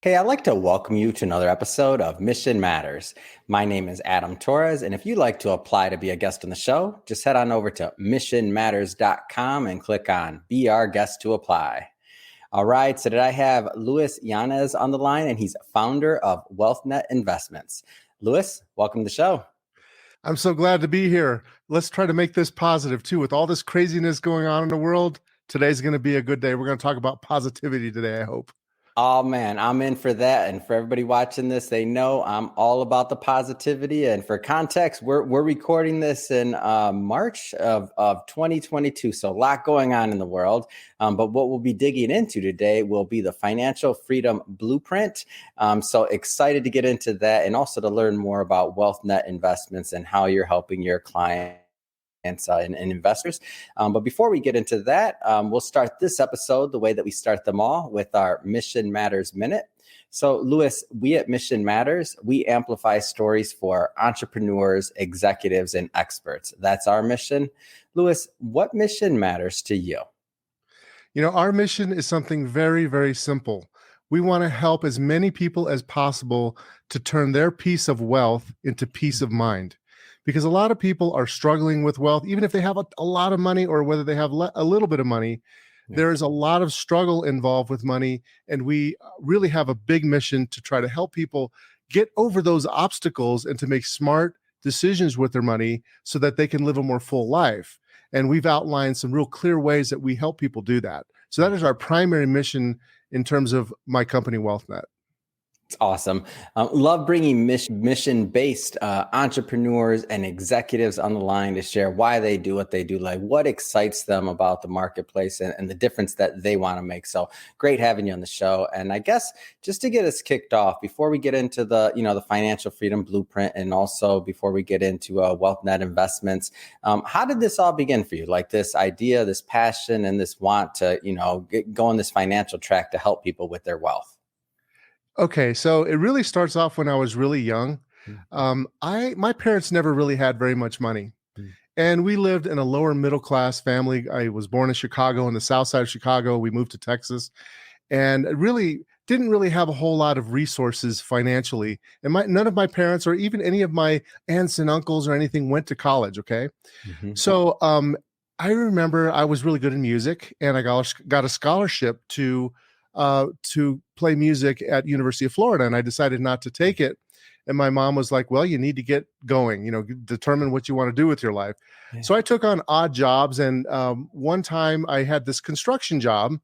Hey, I'd like to welcome you to another episode of Mission Matters. My name is Adam Torres, and if you'd like to apply to be a guest on the show, just head on over to missionmatters.com and click on Be Our Guest to Apply. All right, so today I have Llanes on the line, and he's founder of Wealthnet Investments. Louis, welcome to the show. I'm so glad to be here. Let's try to make this positive too. With all this craziness going on in the world, today's going to be a good day. We're going to talk about positivity today, I hope. Oh man, I'm in for that. And for everybody watching this, they know I'm all about the positivity. And for context, we're recording this in March of 2022. So a lot going on in the world. But what we'll be digging into today will be the financial freedom blueprint. So excited to get into that and also to learn more about Wealthnet Investments and how you're helping your clients and investors. But before we get into that, we'll start this episode the way that we start them all with our Mission Matters Minute. So, Louis, we at Mission Matters, we amplify stories for entrepreneurs, executives, and experts. That's our mission. Louis, what mission matters to you? You know, our mission is something very, very simple. We want to help as many people as possible to turn their piece of wealth into peace of mind. Because a lot of people are struggling with wealth, even if they have a lot of money or whether they have a little bit of money, there is a lot of struggle involved with money. And we really have a big mission to try to help people get over those obstacles and to make smart decisions with their money so that they can live a more full life. And we've outlined some real clear ways that we help people do that. So that is our primary mission in terms of my company, Wealthnet. It's awesome. Love bringing mission-based entrepreneurs and executives on the line to share why they do what they do, like what excites them about the marketplace and the difference that they want to make. So great having you on the show. And I guess just to get us kicked off, before we get into the financial freedom blueprint, and also before we get into Wealthnet Investments, how did this all begin for you? Like this idea, this passion, and this want to go on this financial track to help people with their wealth. Okay, so it really starts off when I was really young. My parents never really had very much money, and we lived in a lower middle class family. I was born in Chicago, in the south side of Chicago. We moved to Texas, and really didn't really have a whole lot of resources financially. And none of my parents or even any of my aunts and uncles or anything went to college. Okay, so I remember I was really good in music, and I got a scholarship to play music at University of Florida. And I decided not to take it. And my mom was like, well, you need to get going, determine what you want to do with your life. Yeah. So I took on odd jobs. And one time I had this construction job,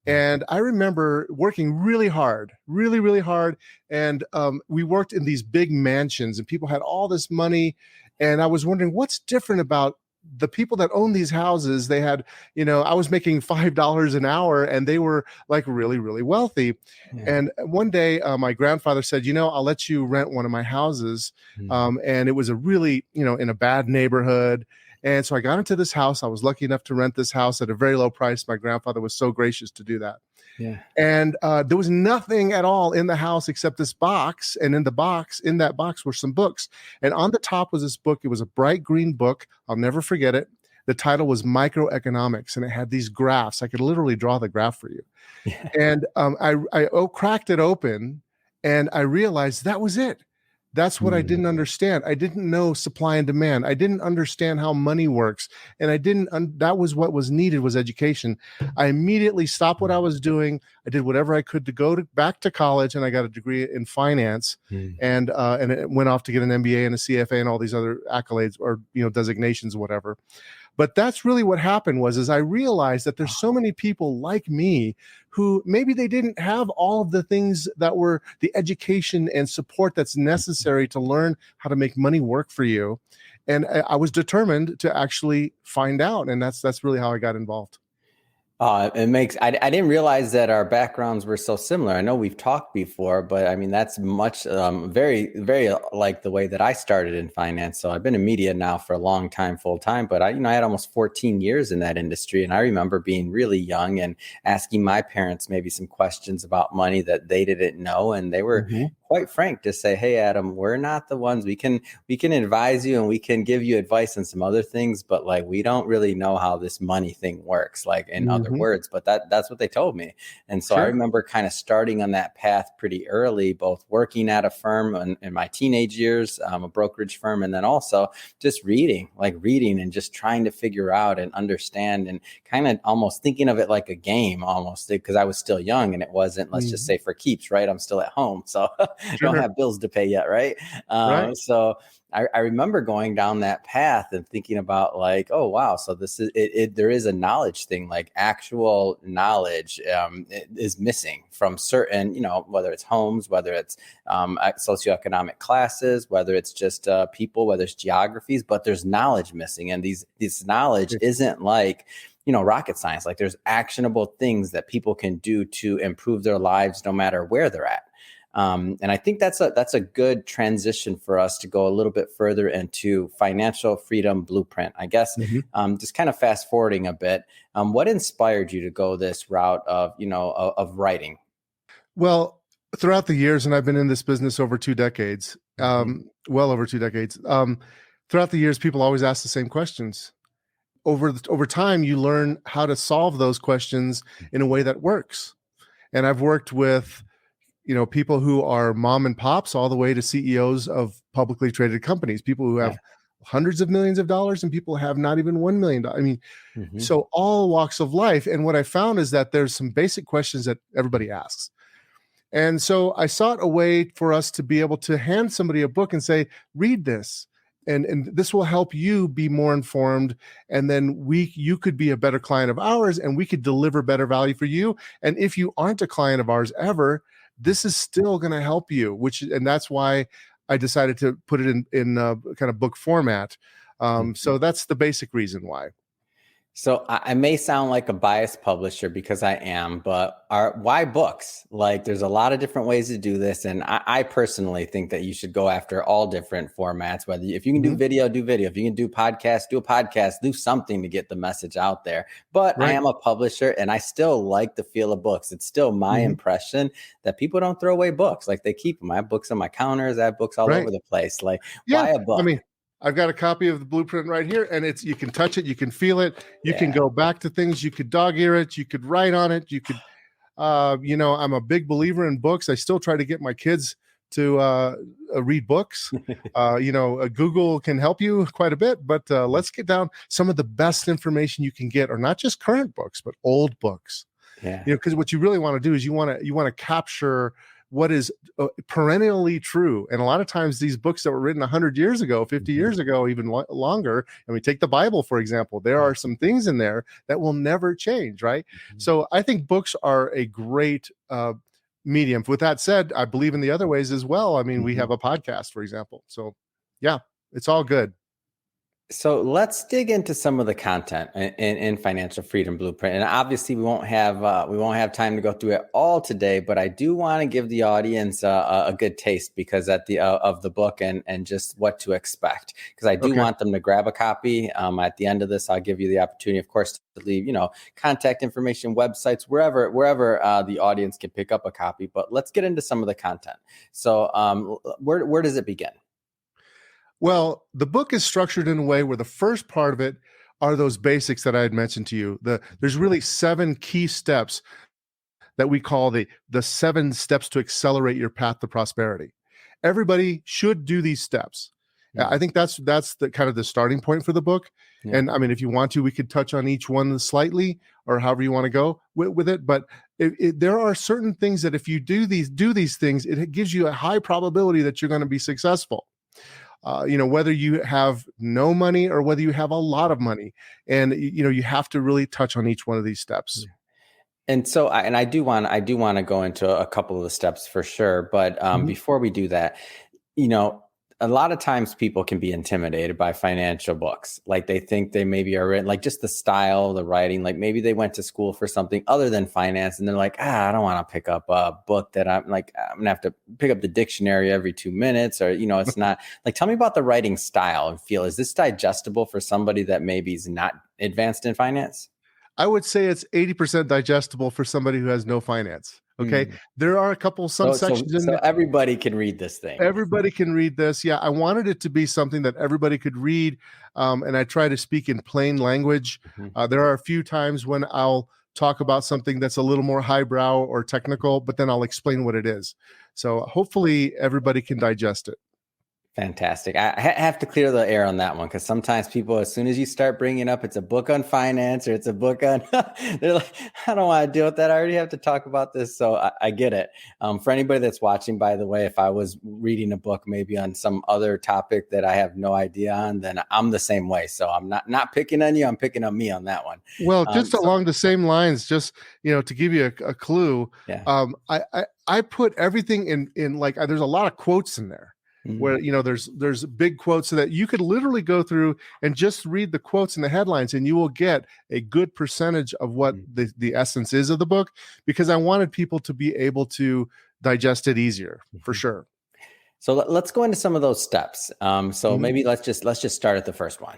and I remember working really hard, really, really hard. And we worked in these big mansions, and people had all this money. And I was wondering what's different about the people that own these houses. They had, I was making $5 an hour, and they were like really, really wealthy. Yeah. And one day my grandfather said, I'll let you rent one of my houses. And it was a really, in a bad neighborhood. And so I got into this house. I was lucky enough to rent this house at a very low price. My grandfather was so gracious to do that. Yeah. And there was nothing at all in the house except this box. And in that box were some books. And on the top was this book. It was a bright green book. I'll never forget it. The title was Microeconomics, and it had these graphs. I could literally draw the graph for you. Yeah. And I cracked it open, and I realized that was it. That's what I didn't understand. I didn't know supply and demand. I didn't understand how money works. And that was what was needed, was education. I immediately stopped what I was doing. I did whatever I could to go back to college, and I got a degree in finance and it went off to get an MBA and a CFA and all these other accolades or, designations, whatever. But that's really what happened is I realized that there's so many people like me who maybe they didn't have all of the things that were the education and support that's necessary to learn how to make money work for you. And I was determined to actually find out. And that's really how I got involved. I didn't realize that our backgrounds were so similar. I know we've talked before, but I mean, that's much, very, very like the way that I started in finance. So I've been in media now for a long time, full time, but I had almost 14 years in that industry. And I remember being really young and asking my parents maybe some questions about money that they didn't know. And they were quite frank to say, hey, Adam, we're not the ones. We can advise you and we can give you advice on some other things, but like we don't really know how this money thing works, like in other Mhm. words. But that's what they told me. And so I Sure. remember kind of starting on that path pretty early, both working at a firm in my teenage years, a brokerage firm, and then also just reading and just trying to figure out and understand and kind of almost thinking of it like a game almost, because I was still young and it wasn't, let's just Mhm. say, for keeps, right? I'm still at home. So don't Sure. have bills to pay yet, right? Right. So I remember going down that path and thinking about like, oh wow, so this is it. There is a knowledge thing, like actual knowledge is missing from certain, whether it's homes, whether it's socioeconomic classes, whether it's just people, whether it's geographies, but there's knowledge missing, and this knowledge isn't like rocket science. Like there's actionable things that people can do to improve their lives no matter where they're at. And I think that's a good transition for us to go a little bit further into financial freedom blueprint. I guess Mhm. just kind of fast forwarding a bit. What inspired you to go this route of of writing? Well, throughout the years, and I've been in this business over 2 decades, Mhm. well over 2 decades. Throughout the years, people always ask the same questions. Over time, you learn how to solve those questions in a way that works. And I've worked with, people who are mom and pops all the way to CEOs of publicly traded companies, people who Yeah. have hundreds of millions of dollars and people who have not even $1 million. I mean, Hmm. so all walks of life. And what I found is that there's some basic questions that everybody asks. And so I sought a way for us to be able to hand somebody a book and say, read this. And this will help you be more informed. And then you could be a better client of ours and we could deliver better value for you. And if you aren't a client of ours ever, this is still going to help you, and that's why I decided to put it in kind of book format. So that's the basic reason why. So I may sound like a biased publisher because I am, but why books? Like, there's a lot of different ways to do this, and I personally think that you should go after all different formats. Whether if you can do Mhm. video, do video. If you can do podcast, do a podcast. Do something to get the message out there. But I Right. am a publisher, and I still like the feel of books. It's still my Mhm. impression that people don't throw away books; like they keep them. I have books on my counters. I have books all Right. over the place. Like, Yeah. why a I book? mean, I've got a copy of the blueprint right here, and you can touch it, you can feel it, you can Yeah. go back to things, you could dog ear it, you could write on it, you could, I'm a big believer in books. I still try to get my kids to read books. Google can help you quite a bit, but let's get down. Some of the best information you can get are not just current books, but old books. Yeah. Because what you really want to do is you want to capture what is perennially true. And a lot of times these books that were written 100 years ago, 50 Mhm. years ago, even longer, and we take the Bible, for example, there Yeah. are some things in there that will never change, right? Mhm. So I think books are a great medium. With that said, I believe in the other ways as well. I mean, we Mhm. have a podcast, for example. So yeah, it's all good. So let's dig into some of the content in Financial Freedom Blueprint, and obviously we won't have time to go through it all today. But I do want to give the audience a good taste because at the of the book and just what to expect, because I do Okay. want them to grab a copy. At the end of this, I'll give you the opportunity, of course, to leave contact information, websites, wherever the audience can pick up a copy. But let's get into some of the content. So where does it begin? Well, the book is structured in a way where the first part of it are those basics that I had mentioned to you. There's really 7 key steps that we call the 7 steps to accelerate your path to prosperity. Everybody should do these steps. I think that's the kind of the starting point for the book. Yeah. And I mean, if you want to, we could touch on each one slightly, or however you want to go with it. But there are certain things that if you do these things, it gives you a high probability that you're going to be successful. Whether you have no money or whether you have a lot of money, and you have to really touch on each one of these steps. And so, I do want to go into a couple of the steps for sure. But Mhm. before we do that, you know, a lot of times people can be intimidated by financial books. Like they think they maybe are written, like just the style, the writing, like maybe they went to school for something other than finance. And they're like, I don't want to pick up a book that I'm gonna have to pick up the dictionary every 2 minutes, or, it's not like, tell me about the writing style and feel. Is this digestible for somebody that maybe is not advanced in finance? I would say it's 80% digestible for somebody who has no finance. Okay. There are some sections in So there. everybody can read this thing. Everybody can read this. Yeah, I wanted it to be something that everybody could read, and I try to speak in plain language. There are a few times when I'll talk about something that's a little more highbrow or technical, but then I'll explain what it is. So hopefully everybody can digest it. Fantastic. I have to clear the air on that one because sometimes people, as soon as you start bringing up it's a book on finance or it's a book on, they're like, I don't want to deal with that. I already have to talk about this. So I get it. For anybody that's watching, by the way, if I was reading a book maybe on some other topic that I have no idea on, then I'm the same way. So I'm not picking on you. I'm picking on me on that one. Well, just along the same lines, just, to give you a clue, yeah. I put everything in like, there's a lot of quotes in there. Where there's big quotes so that you could literally go through and just read the quotes and the headlines, and you will get a good percentage of what the essence is of the book, because I wanted people to be able to digest it easier, for sure. So let's go into some of those steps. Maybe let's just start at the first one.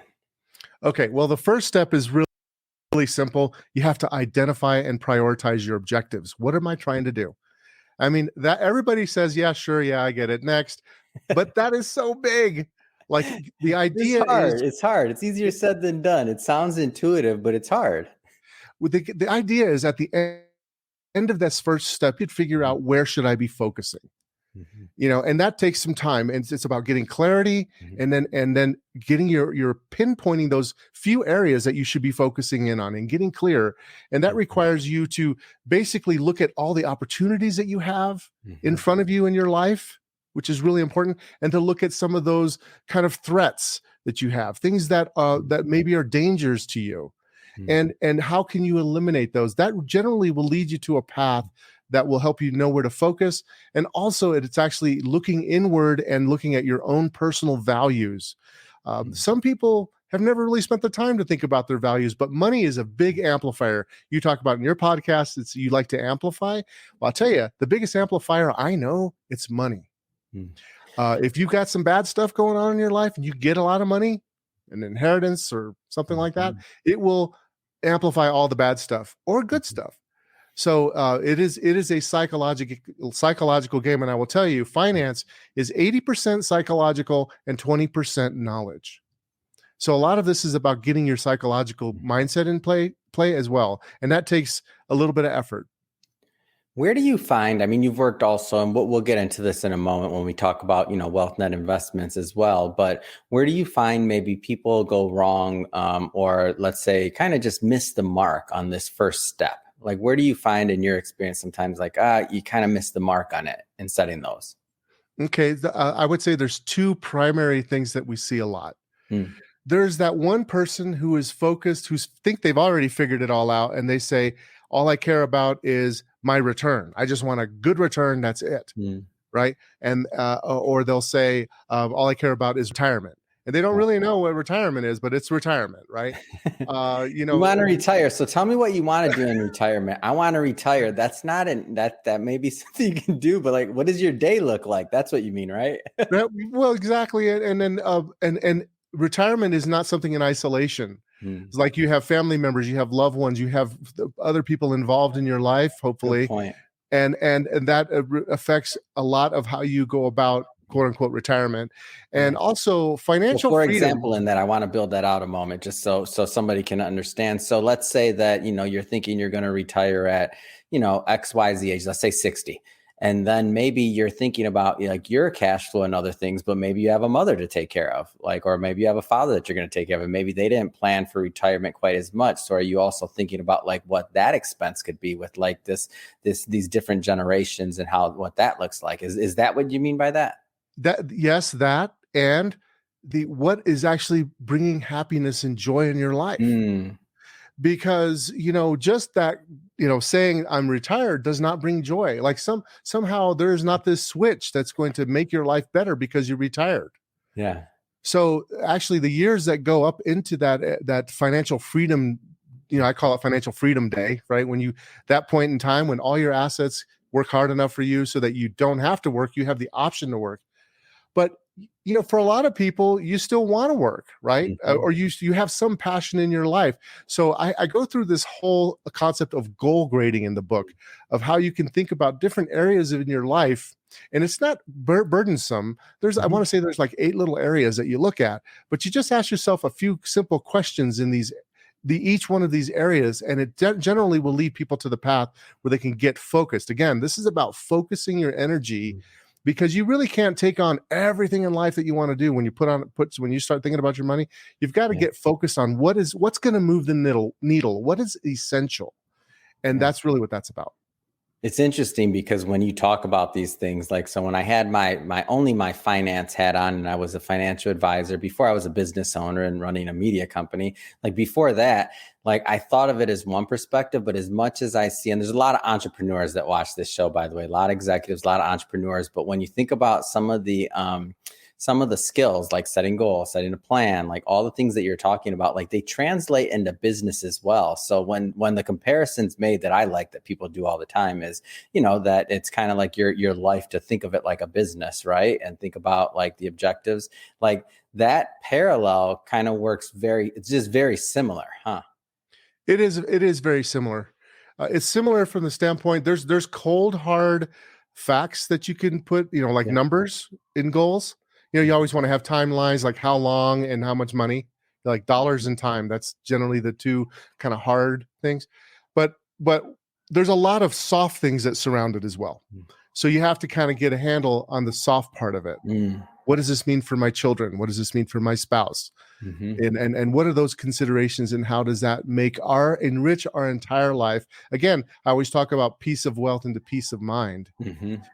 Okay. Well, the first step is really simple. You have to identify and prioritize your objectives. What am I trying to do? I mean, that everybody says, yeah, sure. Yeah, I get it. Next. But that is so big. Like, the idea it's hard. It's easier said than done. It sounds intuitive, but it's hard. The idea is at the end of this first step, you'd figure out, where should I be focusing? And that takes some time, and it's about getting clarity, and then getting your pinpointing those few areas that you should be focusing in on and getting clear. And that requires you to basically look at all the opportunities that you have in front of you in your life, which is really important, and to look at some of those kind of threats that you have, things that maybe are dangers to you, and how can you eliminate those? That generally will lead you to a path that will help you know where to focus. And also, it's actually looking inward and looking at your own personal values. Some people have never really spent the time to think about their values, but money is a big amplifier. You talk about in your podcast, you like to amplify. Well, I'll tell you, the biggest amplifier I know, it's money. If you've got some bad stuff going on in your life and you get a lot of money, an inheritance or something like that, it will amplify all the bad stuff or good stuff. So it is a psychological game. And I will tell you, finance is 80% psychological and 20% knowledge. So a lot of this is about getting your psychological mindset in play as well. And that takes a little bit of effort. Where do you find, I mean, you've worked also, and we'll get into this in a moment when we talk about, Wealthnet Investments as well, but where do you find maybe people go wrong, or let's say kind of just miss the mark on this first step? Like, where do you find in your experience sometimes like, you kind of miss the mark on it in setting those? Okay. I would say there's two primary things that we see a lot. There's that one person who is focused, who think they've already figured it all out, and they say, all I care about is my return. I just want a good return. That's it. Right. And, or they'll say, all I care about is retirement. And they don't really know what retirement is, but it's retirement, right? You want to retire. So tell me what you want to do in retirement. I want to retire. That's not that may be something you can do, but like, what does your day look like? That's what you mean, right? Well, exactly. And then, and retirement is not something in isolation. It's like you have family members, you have loved ones, you have other people involved in your life, hopefully. Good point. And that affects a lot of how you go about, quote unquote, retirement, and also financial freedom. For freedom. Example, in that, I want to build that out a moment, just so somebody can understand. So let's say that, you're thinking you're going to retire at, XYZ age, let's say 60. And then maybe you're thinking about like your cash flow and other things, but maybe you have a mother to take care of, or maybe you have a father that you're going to take care of, and maybe they didn't plan for retirement quite as much. So are you also thinking about like what that expense could be with like these different generations and what that looks like? Is that what you mean by that? Yes, that, and what is actually bringing happiness and joy in your life. Because, just that, saying I'm retired does not bring joy. Like somehow there's not this switch that's going to make your life better because you're retired. Yeah. So actually the years that go up into that financial freedom, I call it financial freedom day, right? That point in time when all your assets work hard enough for you so that you don't have to work, you have the option to work. But for a lot of people, you still want to work, right? Mm-hmm. Or you have some passion in your life. So I go through this whole concept of goal grading in the book, of how you can think about different areas in your life. And it's not burdensome. I want to say there's like 8 little areas that you look at, but you just ask yourself a few simple questions in each one of these areas, and it generally will lead people to the path where they can get focused. Again, this is about focusing your energy, because you really can't take on everything in life that you want to do when you start thinking about your money. You've got to get focused on what's going to move the needle, what is essential. And that's really what that's about. It's interesting because when you talk about these things, like, so when I had my finance hat on and I was a financial advisor before I was a business owner and running a media company, like before that, like I thought of it as one perspective, but as much as I see, and there's a lot of entrepreneurs that watch this show, by the way, a lot of executives, a lot of entrepreneurs, but when you think about some of the skills, like setting goals, setting a plan, like all the things that you're talking about, like they translate into business as well. So when the comparison's made that I like that people do all the time is, that it's kind of like your life, to think of it like a business, right? And think about like the objectives, like that parallel kind of works it's just very similar, huh? It is very similar. It's similar from the standpoint, there's cold, hard facts that you can put, like numbers in goals. You always want to have timelines, like how long and how much money, like dollars and time. That's generally the two kind of hard things. But there's a lot of soft things that surround it as well. So you have to kind of get a handle on the soft part of it. What does this mean for my children? What does this mean for my spouse? And what are those considerations, and how does that enrich our entire life? Again, I always talk about peace of wealth into peace of mind,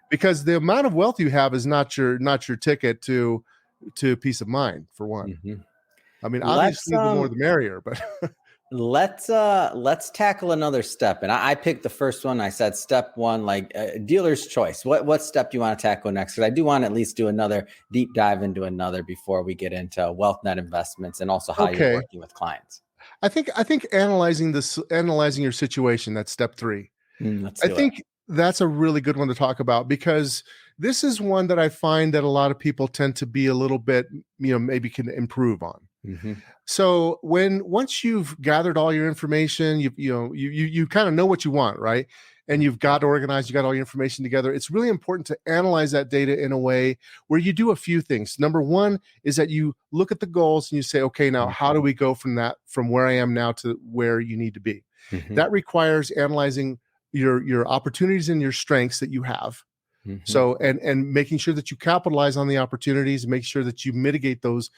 because the amount of wealth you have is not your ticket to peace of mind, for one. I mean, obviously the more the merrier, but let's tackle another step. And I picked the first one. I said step one, like dealer's choice. What step do you want to tackle next? Because I do want to at least do another deep dive into another before we get into Wealthnet Investments, and also how you're working with clients. I think analyzing your situation, that's step 3. I think that's a really good one to talk about, because this is one that I find that a lot of people tend to be a little bit, maybe can improve on. So once you've gathered all your information, you kind of know what you want, right? And you've got organized, you got all your information together. It's really important to analyze that data in a way where you do a few things. Number one is that you look at the goals and you say, okay, now how do we go from where I am now to where you need to be? That requires analyzing your opportunities and your strengths that you have. So, and making sure that you capitalize on the opportunities, make sure that you mitigate those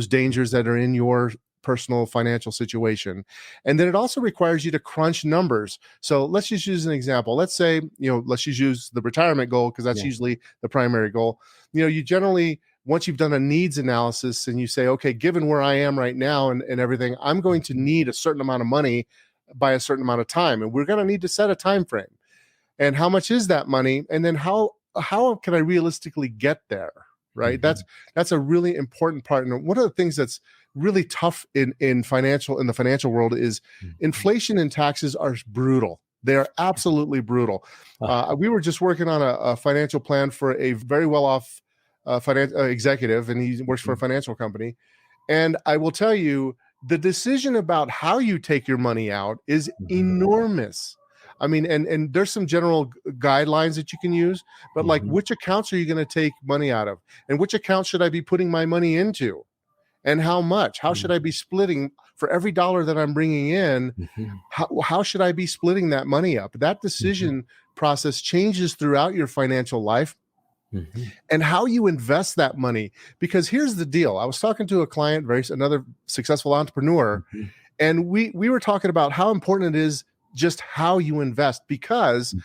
dangers that are in your personal financial situation. And then it also requires you to crunch numbers. So let's just use an example. Let's say, let's just use the retirement goal, because that's usually the primary goal. You generally, once you've done a needs analysis and you say, okay, given where I am right now and everything, I'm going to need a certain amount of money by a certain amount of time. And we're going to need to set a time frame. And how much is that money? And then how can I realistically get there? Right. That's a really important part. And one of the things that's really tough in the financial world is inflation and taxes are brutal. They are absolutely brutal. We were just working on a financial plan for a very well-off executive, and he works for a financial company. And I will tell you, the decision about how you take your money out is enormous. I mean, and there's some general guidelines that you can use, but like, which accounts are you going to take money out of? And which account should I be putting my money into? And how much? How should I be splitting for every dollar that I'm bringing in? How should I be splitting that money up? That decision process changes throughout your financial life. And how you invest that money. Because here's the deal. I was talking to a client, another successful entrepreneur, and we were talking about how important it is just how you invest, because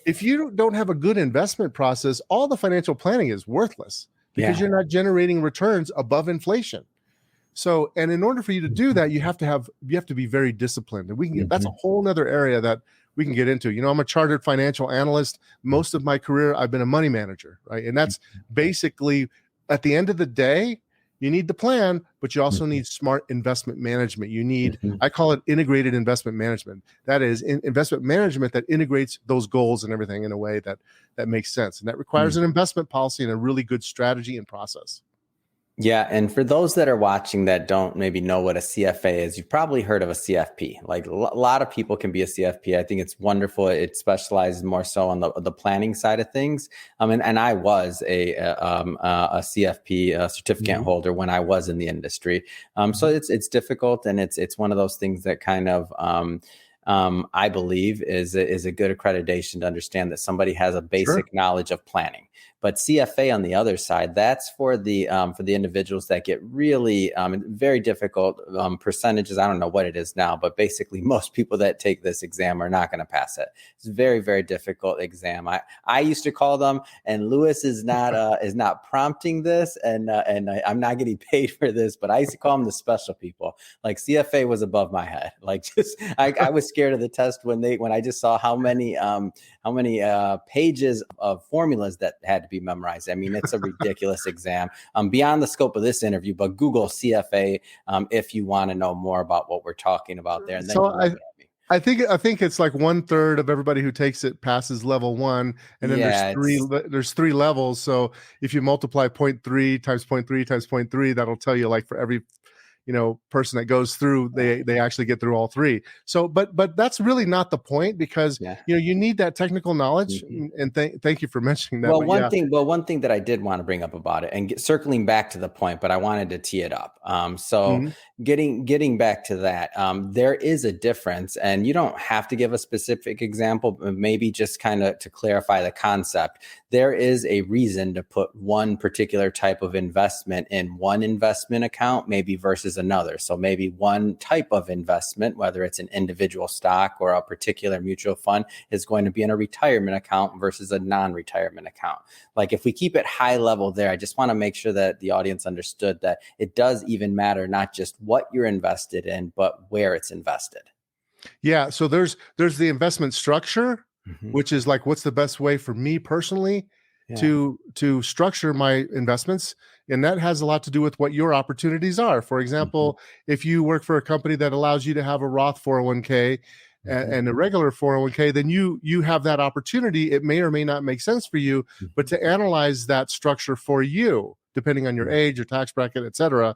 if you don't have a good investment process, all the financial planning is worthless, because you're not generating returns above inflation. So, and in order for you to do that, you have to be very disciplined. And we can that's a whole nother area that we can get into. I'm a chartered financial analyst. Most of my career, I've been a money manager, right? And that's basically, at the end of the day, you need the plan, but you also need smart investment management. You need, I call it integrated investment management. That is investment management that integrates those goals and everything in a way that makes sense. And that requires an investment policy and a really good strategy and process. Yeah, and for those that are watching that don't maybe know what a CFA is, you've probably heard of a CFP. Like a lot of people can be a CFP. I think it's wonderful. It specializes more so on the planning side of things. And I was a CFP certificate holder when I was in the industry. So it's difficult, and it's one of those things that kind of I believe is a good accreditation to understand that somebody has a basic knowledge of planning. But CFA on the other side, that's for the individuals that get really very difficult percentages. I don't know what it is now, but basically most people that take this exam are not going to pass it. It's a very, very difficult exam. I used to call them, and Lewis is not prompting this, and I'm not getting paid for this, but I used to call them the special people. Like CFA was above my head. Like I was scared of the test when I just saw how many pages of formulas that had to be memorized. I mean, it's a ridiculous exam beyond the scope of this interview, but Google CFA if you want to know more about what we're talking about there. And then so I think it's like 1/3 of everybody who takes it passes level 1, and then there's three levels. So if you multiply 0.3 times 0.3 times 0.3, that'll tell you, like, for every person that goes through, they actually get through all three. So, but that's really not the point, because you need that technical knowledge. And thank you for mentioning that. Well, one thing that I did want to bring up about it, and circling back to the point, but I wanted to tee it up. Getting back to that, there is a difference, and you don't have to give a specific example, but maybe just kind of to clarify the concept. There is a reason to put one particular type of investment in one investment account, maybe versus another. So maybe one type of investment, whether it's an individual stock or a particular mutual fund, is going to be in a retirement account versus a non-retirement account. Like, if we keep it high level there, I just want to make sure that the audience understood that it does even matter not just what you're invested in, but where it's invested. Yeah. So there's the investment structure, which is like, what's the best way for me personally to structure my investments? And that has a lot to do with what your opportunities are. For example, if you work for a company that allows you to have a Roth 401k and a regular 401k, then you have that opportunity. It may or may not make sense for you, but to analyze that structure for you, depending on your age, your tax bracket, et cetera.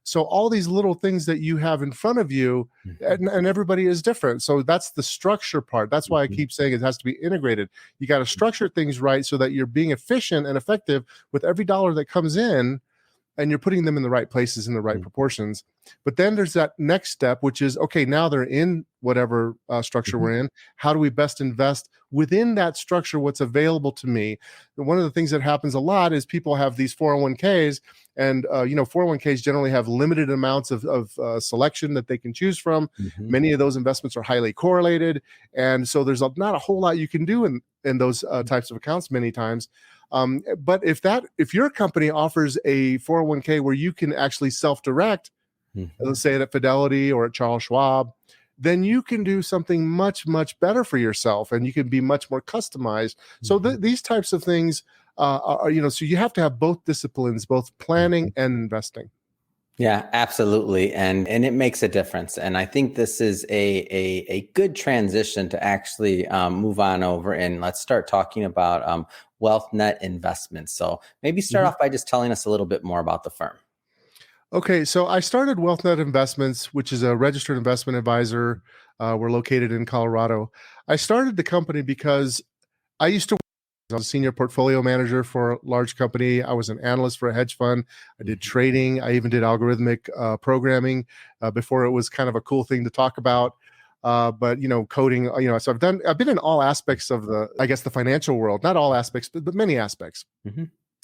So all these little things that you have in front of you, and everybody is different. So that's the structure part. That's why I keep saying it has to be integrated. You got to structure things right so that you're being efficient and effective with every dollar that comes in, and you're putting them in the right places in the right proportions. But then there's that next step, which is, okay, now they're in whatever structure we're in. How do we best invest within that structure? What's available to me? And one of the things that happens a lot is people have these 401ks, and 401ks generally have limited amounts of selection that they can choose from. Many of those investments are highly correlated, and so there's not a whole lot you can do in those types of accounts many times. But if your company offers a 401k where you can actually self-direct, let's say at Fidelity or at Charles Schwab, then you can do something much, much better for yourself, and you can be much more customized. So these types of things are, so you have to have both disciplines, both planning and investing. Yeah, absolutely. And it makes a difference. And I think this is a good transition to actually move on over, and let's start talking about Wealthnet Investments. So maybe start off by just telling us a little bit more about the firm. Okay, so I started Wealthnet Investments, which is a registered investment advisor. We're located in Colorado. I started the company because I was a senior portfolio manager for a large company. I was an analyst for a hedge fund. I did trading. I even did algorithmic programming before it was kind of a cool thing to talk about. But coding, so I've been in all aspects of the financial world, not all aspects, but many aspects.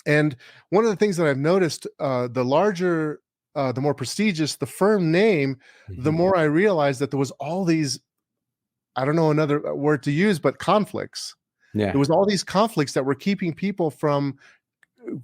And one of the things that I've noticed, the larger, the more prestigious the firm name, the more I realized that there was all these, I don't know another word to use, but conflicts. There was all these conflicts that were keeping people from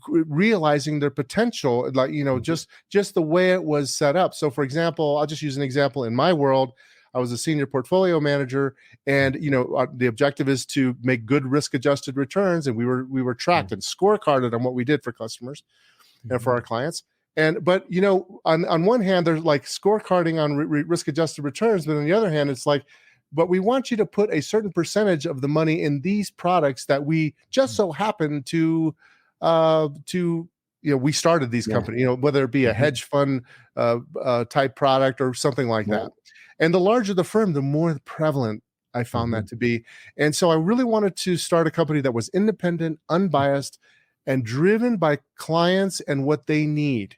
realizing their potential, like, just the way it was set up. So for example, I'll just use an example in my world. I was a senior portfolio manager, and the objective is to make good risk-adjusted returns, and we were tracked and scorecarded on what we did for customers and for our clients. But on one hand, there's like scorecarding on risk-adjusted returns, but on the other hand, it's like, but we want you to put a certain percentage of the money in these products that we just so happen to we started these Yeah. companies, whether it be a hedge fund type product or something like that. And the larger the firm, the more prevalent I found that to be. And so I really wanted to start a company that was independent, unbiased, and driven by clients and what they need.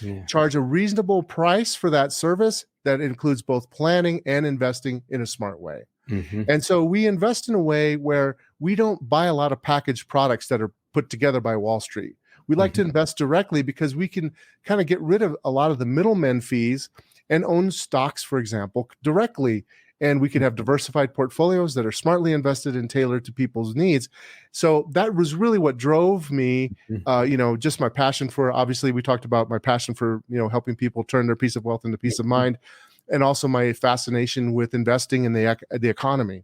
Yeah. Charge a reasonable price for that service that includes both planning and investing in a smart way. And so we invest in a way where we don't buy a lot of packaged products that are put together by Wall Street. We like to invest directly because we can kind of get rid of a lot of the middlemen fees and own stocks, for example, directly. And we can have diversified portfolios that are smartly invested and tailored to people's needs. So that was really what drove me, just my passion for, obviously we talked about my passion for, helping people turn their piece of wealth into peace of mind, and also my fascination with investing in the economy.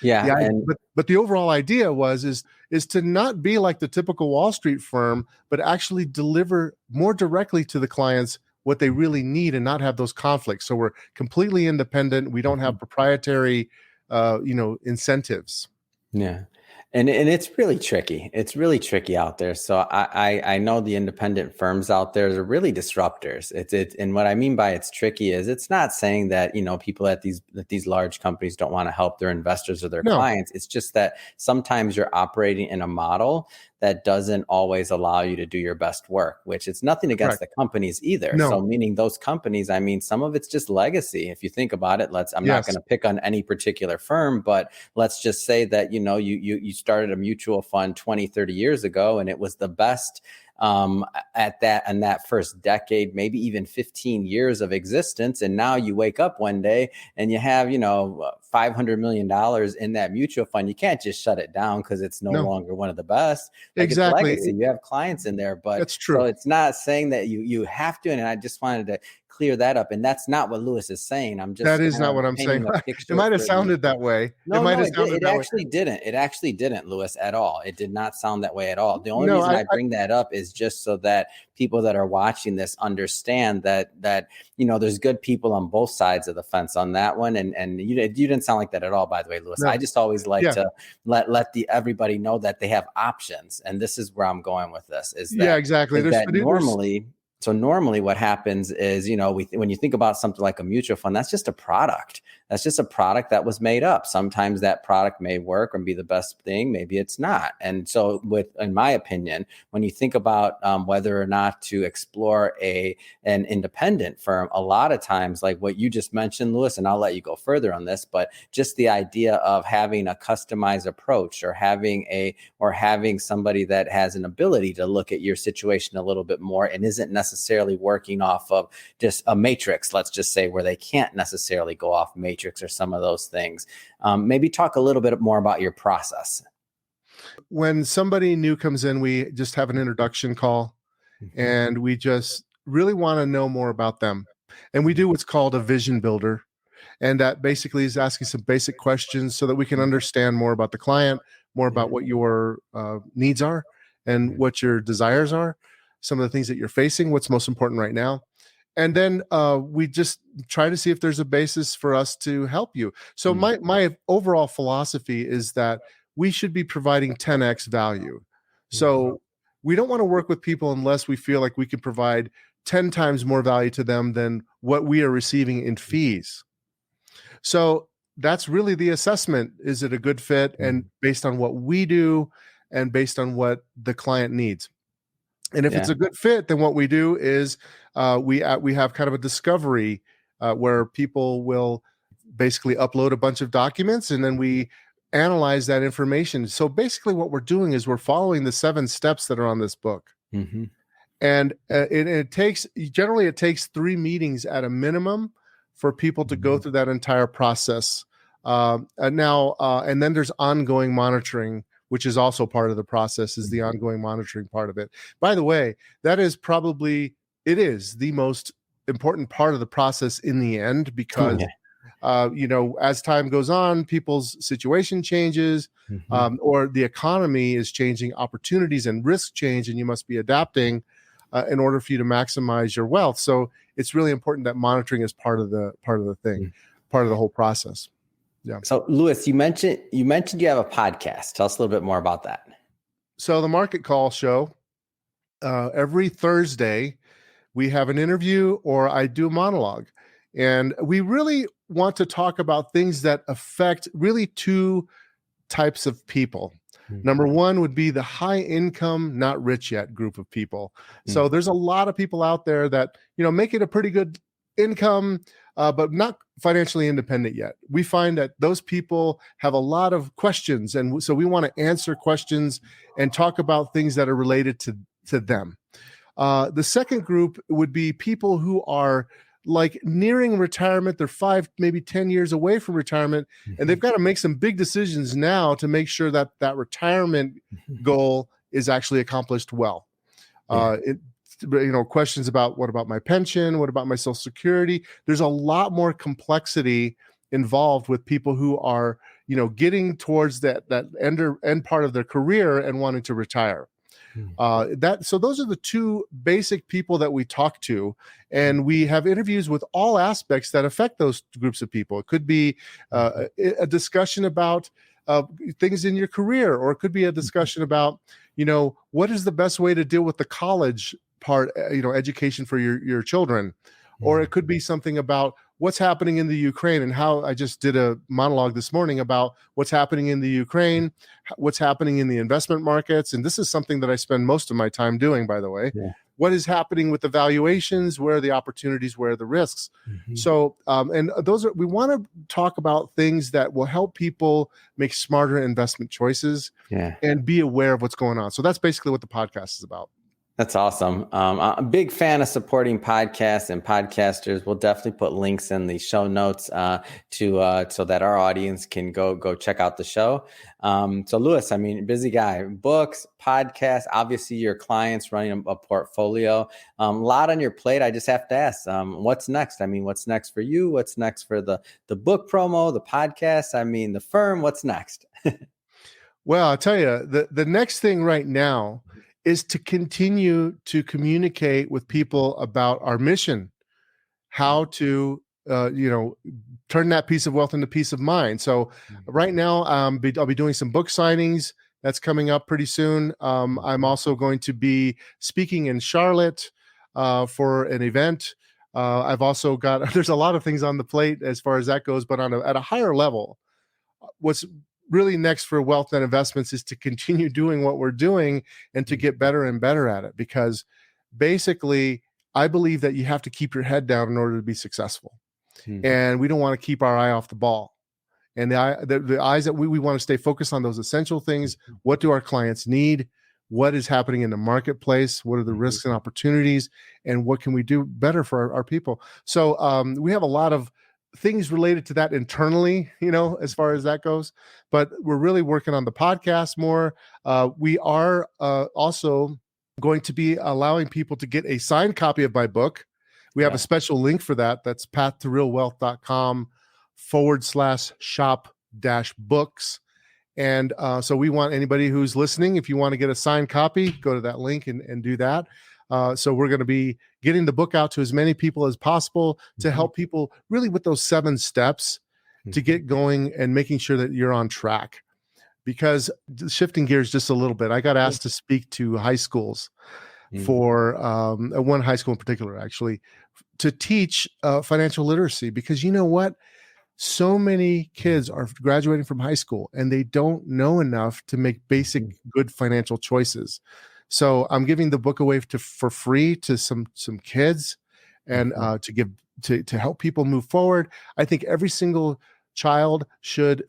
Yeah. But the overall idea is to not be like the typical Wall Street firm, but actually deliver more directly to the clients what they really need and not have those conflicts. So we're completely independent. We don't have proprietary, incentives. Yeah. And it's really tricky. It's really tricky out there. So I know the independent firms out there are really disruptors. And what I mean by it's tricky is it's not saying that, people at these large companies don't want to help their investors or their clients. It's just that sometimes you're operating in a model that doesn't always allow you to do your best work, which it's nothing against the companies either. No. So meaning those companies, I mean, some of it's just legacy. If you think about it, I'm not going to pick on any particular firm, but let's just say that, you started a mutual fund 20, 30 years ago, and it was the best at that first decade, maybe even 15 years of existence. And now you wake up one day and you have, $500 million in that mutual fund. You can't just shut it down because it's no longer one of the best. Exactly. It's legacy. You have clients in there, but that's true. So it's not saying that you have to. And I just wanted to clear that up. And that's not what Lewis is saying. That is not what I'm saying. It might have sounded that way. It actually didn't. It actually didn't, Lewis, at all. It did not sound that way at all. The only reason I bring that up is just so that people that are watching this understand that there's good people on both sides of the fence on that one. And you didn't sound like that at all, by the way, Lewis. No. I just always like to let everybody know that they have options. And this is where I'm going with this. Exactly. Normally what happens is, when you think about something like a mutual fund, that's just a product. That's just a product that was made up. Sometimes that product may work and be the best thing. Maybe it's not. And so in my opinion, when you think about whether or not to explore an independent firm, a lot of times, like what you just mentioned, Lewis, and I'll let you go further on this, but just the idea of having a customized approach or having somebody that has an ability to look at your situation a little bit more and isn't necessarily working off of just a matrix, let's just say, where they can't necessarily go off matrix or some of those things. Maybe talk a little bit more about your process. When somebody new comes in, we just have an introduction call and we just really want to know more about them. And we do what's called a vision builder. And that basically is asking some basic questions so that we can understand more about the client, more about what your needs are and what your desires are, some of the things that you're facing, what's most important right now. And then we just try to see if there's a basis for us to help you. So my overall philosophy is that we should be providing 10x value. So we don't want to work with people unless we feel like we can provide 10 times more value to them than what we are receiving in fees. So that's really the assessment. Is it a good fit? And based on what we do and based on what the client needs. And if it's a good fit, then what we do is we have kind of a discovery where people will basically upload a bunch of documents and then we analyze that information. So basically what we're doing is we're following the 7 steps that are on this book. And it takes 3 meetings at a minimum for people to go through that entire process. And then there's ongoing monitoring, which is also part of the process, is the ongoing monitoring part of it. By the way, it is the most important part of the process in the end, because, as time goes on, people's situation changes, or the economy is changing, opportunities and risks change, and you must be adapting in order for you to maximize your wealth. So it's really important that monitoring is part of the thing, part of the whole process. Yeah. So Lewis, you mentioned you have a podcast. Tell us a little bit more about that. So the Market Call show every Thursday, we have an interview or I do a monologue. And we really want to talk about things that affect really two types of people. Number one would be the high income, not rich yet group of people. So there's a lot of people out there that, make it a pretty good income, but not financially independent yet. We find that those people have a lot of questions. And so we want to answer questions and talk about things that are related to them. The second group would be people who are like nearing retirement. They're 5, maybe 10 years away from retirement, and they've got to make some big decisions now to make sure that that retirement goal is actually accomplished well. Questions about, what about my pension? What about my Social Security? There's a lot more complexity involved with people who are, getting towards that end part of their career and wanting to retire. So those are the two basic people that we talk to, and we have interviews with all aspects that affect those groups of people. It could be a discussion about things in your career, or it could be a discussion about, what is the best way to deal with the college part, education for your children, or it could be something about what's happening in the Ukraine, and how I just did a monologue this morning about what's happening in the Ukraine, what's happening in the investment markets. And this is something that I spend most of my time doing, by the way. What is happening with the valuations? Where are the opportunities? Where are the risks? So, and we want to talk about things that will help people make smarter investment choices and be aware of what's going on. So that's basically what the podcast is about. That's awesome. I'm a big fan of supporting podcasts and podcasters. We'll definitely put links in the show notes so that our audience can go check out the show. So Louis, busy guy, books, podcasts, obviously your clients running a portfolio, a lot on your plate. I just have to ask, what's next? What's next for you? What's next for the book promo, the podcast? The firm, what's next? Well, I'll tell you, the next thing right now is to continue to communicate with people about our mission, how to, turn that piece of wealth into peace of mind. So right now, I'll be doing some book signings. That's coming up pretty soon. I'm also going to be speaking in Charlotte for an event. I've also there's a lot of things on the plate as far as that goes, but at a higher level, what's really next for Wealthnet Investments is to continue doing what we're doing and to get better and better at it, because basically I believe that you have to keep your head down in order to be successful. And we don't want to keep our eye off the ball. And the eyes that we want to stay focused on those essential things. What do our clients need? What is happening in the marketplace? What are the risks and opportunities? And what can we do better for our people? So we have a lot of things related to that internally, as far as that goes, but we're really working on the podcast more. We are also going to be allowing people to get a signed copy of my book. We have a special link for that. That's pathtorealwealth.com/shop-books. And so we want anybody who's listening, if you want to get a signed copy, go to that link and do that. So we're going to be getting the book out to as many people as possible to help people really with those 7 steps to get going and making sure that you're on track. Because shifting gears just a little bit, I got asked to speak to high schools for one high school in particular, actually, to teach financial literacy. Because you know what? So many kids are graduating from high school and they don't know enough to make basic good financial choices. So I'm giving the book away for free to some kids, and to help people move forward. I think every single child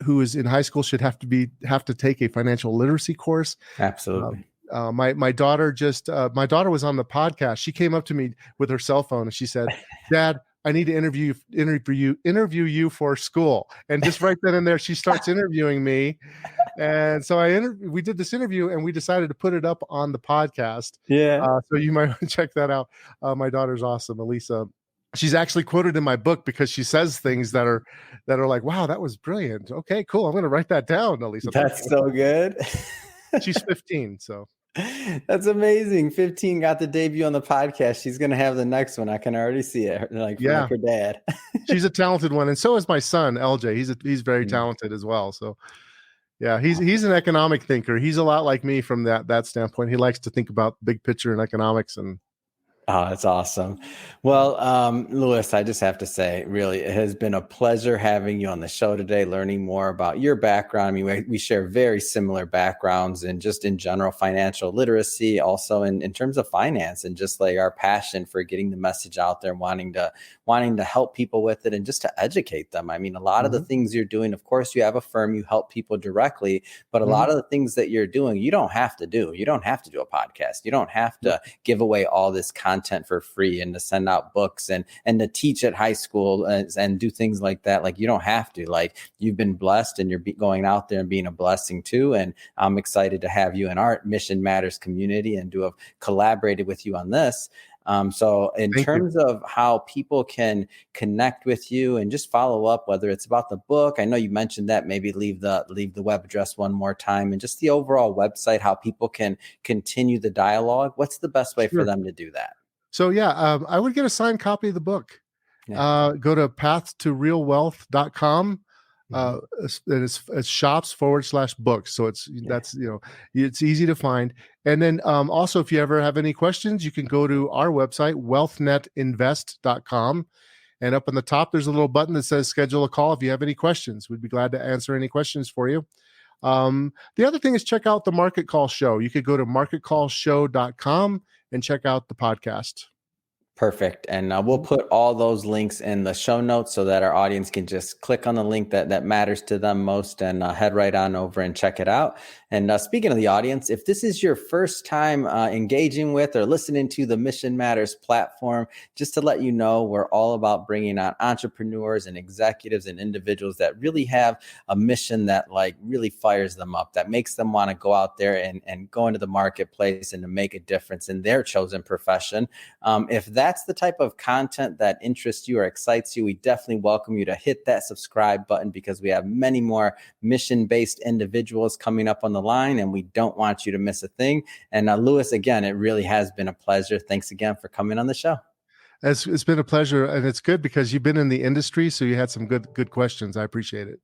who is in high school should have to take a financial literacy course. Absolutely. My daughter was on the podcast. She came up to me with her cell phone and she said, "Dad, I need to interview you for school." And just right then and there, she starts interviewing me. And so we did this interview and we decided to put it up on the podcast. So you might want to check that out. My daughter's awesome, Elisa. She's actually quoted in my book because she says things that are like, "Wow, that was brilliant." Okay, cool. I'm going to write that down, Elisa. That's so good. She's 15, so. That's amazing. 15 got the debut on the podcast. She's going to have the next one. I can already see it. Like her dad. She's a talented one. And so is my son, LJ. He's very talented as well. So Yeah, he's an economic thinker. He's a lot like me from that standpoint. He likes to think about big picture and economics. And Oh, that's awesome. Well, Louis, I just have to say, really, it has been a pleasure having you on the show today, learning more about your background. I mean, we share very similar backgrounds and just in general financial literacy, also in terms of finance and just like our passion for getting the message out there and wanting to help people with it and just to educate them. I mean, a lot of the things you're doing, of course, you have a firm, you help people directly, but a lot of the things that you're doing, you don't have to do. You don't have to do a podcast. You don't have to give away all this content for free and to send out books and to teach at high school and do things like that. Like, you don't have to. Like, you've been blessed and you're going out there and being a blessing too. And I'm excited to have you in our Mission Matters community and to have collaborated with you on this. So in terms of how people can connect with you and just follow up, whether it's about the book, I know you mentioned that, maybe leave the web address one more time, and just the overall website, how people can continue the dialogue. What's the best way for them to do that? So I would get a signed copy of the book. Yeah. Go to pathtorealwealth.com. It's shops/books. So that's it's easy to find. And then also, if you ever have any questions, you can go to our website, wealthnetinvest.com. And up on the top, there's a little button that says schedule a call. If you have any questions, we'd be glad to answer any questions for you. The other thing is check out the Market Call Show. You could go to marketcallshow.com and check out the podcast. Perfect. And we'll put all those links in the show notes so that our audience can just click on the link that matters to them most and head right on over and check it out. And speaking of the audience, if this is your first time engaging with or listening to the Mission Matters platform, just to let you know, we're all about bringing on entrepreneurs and executives and individuals that really have a mission that like really fires them up, that makes them want to go out there and go into the marketplace and to make a difference in their chosen profession. If that's the type of content that interests you or excites you, we definitely welcome you to hit that subscribe button, because we have many more mission-based individuals coming up on the line and we don't want you to miss a thing. And Louis, again, it really has been a pleasure. Thanks again for coming on the show. It's been a pleasure, and it's good because you've been in the industry, so you had some good questions. I appreciate it.